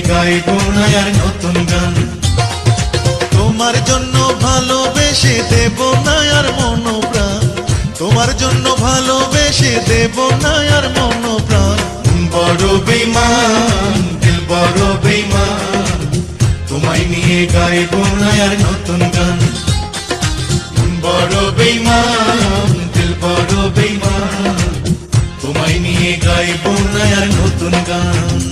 গাইবো না আর নতুন গান। তোমার জন্য ভালোবেসে দেব না আর মন প্রাণ, তোমার জন্য ভালোবেসে দেব না আর মন প্রাণ। বড় বেঈমান দিল বড় বেঈমান, তোমায় নিয়ে গাইবো না আর নতুন গান। বড় বেঈমান দিল বড় বেঈমান, তোমায় নিয়ে গাইবো না আর নতুন গান।